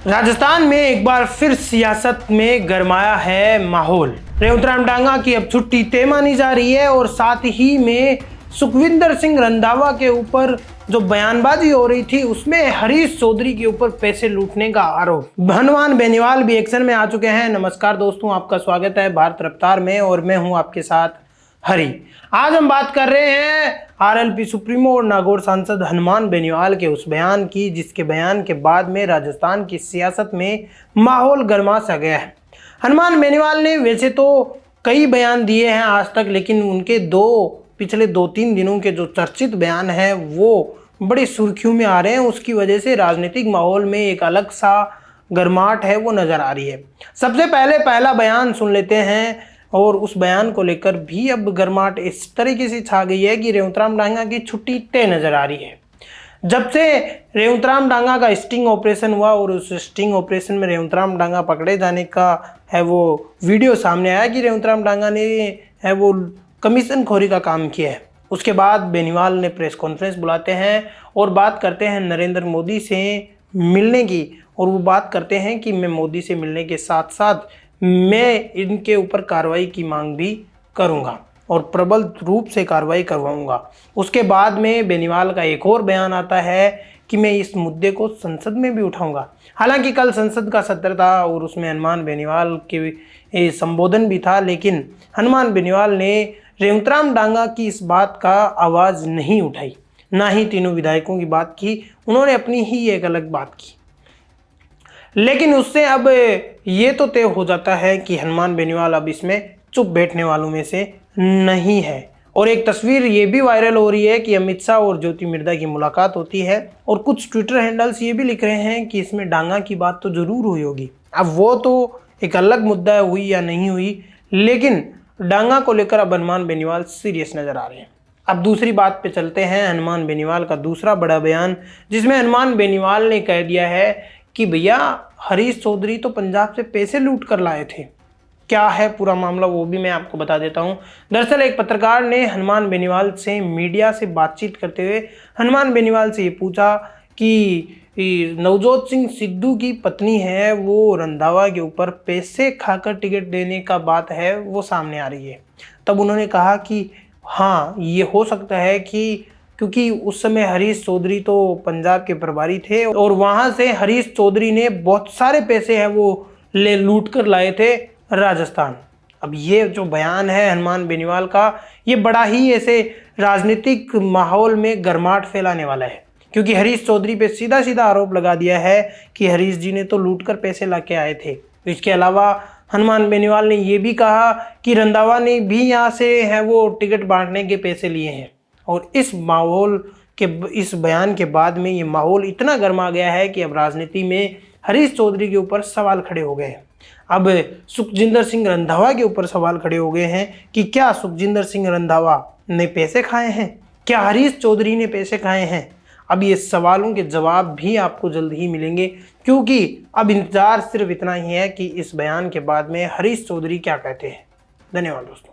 राजस्थान में एक बार फिर सियासत में गरमाया है माहौल। रेवंत राम डांगा की अब छुट्टी तय मानी जा रही है और साथ ही में सुखविंदर सिंह रंधावा के ऊपर जो बयानबाजी हो रही थी उसमें हरीश चौधरी के ऊपर पैसे लूटने का आरोप। हनुमान बेनीवाल भी एक्शन में आ चुके हैं। नमस्कार दोस्तों, आपका स्वागत है भारत रफ्तार में और मैं हूं आपके साथ हरी। आज हम बात कर रहे हैं आरएलपी सुप्रीमो और नागौर सांसद हनुमान बेनीवाल के उस बयान की, जिसके बयान के बाद में राजस्थान की सियासत में माहौल गर्मा सा गया है। हनुमान बेनीवाल ने वैसे तो कई बयान दिए हैं आज तक, लेकिन उनके पिछले 2-3 दिनों के जो चर्चित बयान हैं वो बड़ी सुर्खियों में आ रहे हैं। उसकी वजह से राजनीतिक माहौल में एक अलग सा गर्माहट है वो नजर आ रही है। सबसे पहले पहला बयान सुन लेते हैं और उस बयान को लेकर भी अब गर्माहट इस तरीके से छा गई है कि रेवंत राम डांगा की छुट्टी तय नजर आ रही है। जब से रेवंत राम डांगा का स्टिंग ऑपरेशन हुआ और उस स्टिंग ऑपरेशन में रेवंत राम डांगा पकड़े जाने का है वो वीडियो सामने आया कि रेवंत राम डांगा ने है वो कमीशन खोरी का काम किया है, उसके बाद बेनीवाल ने प्रेस कॉन्फ्रेंस बुलाते हैं और बात करते हैं नरेंद्र मोदी से मिलने की। और वो बात करते हैं कि मैं मोदी से मिलने के साथ साथ मैं इनके ऊपर कार्रवाई की मांग भी करूंगा और प्रबल रूप से कार्रवाई करवाऊंगा। उसके बाद में बेनीवाल का एक और बयान आता है कि मैं इस मुद्दे को संसद में भी उठाऊंगा। हालांकि कल संसद का सत्र था और उसमें हनुमान बेनीवाल के संबोधन भी था, लेकिन हनुमान बेनीवाल ने रेवंत राम डांगा की इस बात का आवाज़ नहीं उठाई, ना ही तीनों विधायकों की बात की। उन्होंने अपनी ही एक अलग बात की। लेकिन उससे अब ये तो तय हो जाता है कि हनुमान बेनीवाल अब इसमें चुप बैठने वालों में से नहीं है। और एक तस्वीर ये भी वायरल हो रही है कि अमित शाह और ज्योति मिर्धा की मुलाकात होती है और कुछ ट्विटर हैंडल्स ये भी लिख रहे हैं कि इसमें डांगा की बात तो जरूर हुई होगी। अब वो तो एक अलग मुद्दा हुई या नहीं हुई, लेकिन डांगा को लेकर अब हनुमान बेनीवाल सीरियस नजर आ रहे हैं। अब दूसरी बात पे चलते हैं, हनुमान बेनीवाल का दूसरा बड़ा बयान, जिसमें हनुमान बेनीवाल ने कह दिया है कि भैया हरीश चौधरी तो पंजाब से पैसे लूट कर लाए थे। क्या है पूरा मामला वो भी मैं आपको बता देता हूं। दरअसल एक पत्रकार ने हनुमान बेनीवाल से मीडिया से बातचीत करते हुए हनुमान बेनीवाल से ये पूछा कि नवजोत सिंह सिद्धू की पत्नी है वो रंधावा के ऊपर पैसे खाकर टिकट देने का बात है वो सामने आ रही है। तब उन्होंने कहा कि हाँ, ये हो सकता है कि क्योंकि उस समय हरीश चौधरी तो पंजाब के प्रभारी थे और वहां से हरीश चौधरी ने बहुत सारे पैसे हैं वो लूट कर लाए थे राजस्थान। अब ये जो बयान है हनुमान बेनीवाल का, ये बड़ा ही ऐसे राजनीतिक माहौल में गर्माहट फैलाने वाला है, क्योंकि हरीश चौधरी पे सीधा सीधा आरोप लगा दिया है कि हरीश जी ने तो लूट कर पैसे ला के आए थे। इसके अलावा हनुमान बेनीवाल ने ये भी कहा कि रंधावा ने भी यहाँ से है वो टिकट बांटने के पैसे लिए हैं। और इस माहौल के इस बयान के बाद में ये माहौल इतना गर्मा गया है कि अब राजनीति में हरीश चौधरी के ऊपर सवाल खड़े हो गए हैं। अब सुखजिंदर सिंह रंधावा के ऊपर सवाल खड़े हो गए हैं कि क्या सुखजिंदर सिंह रंधावा ने पैसे खाए हैं, क्या हरीश चौधरी ने पैसे खाए हैं। अब ये सवालों के जवाब भी आपको जल्द ही मिलेंगे, क्योंकि अब इंतजार सिर्फ इतना ही है कि इस बयान के बाद में हरीश चौधरी क्या कहते हैं। धन्यवाद दोस्तों।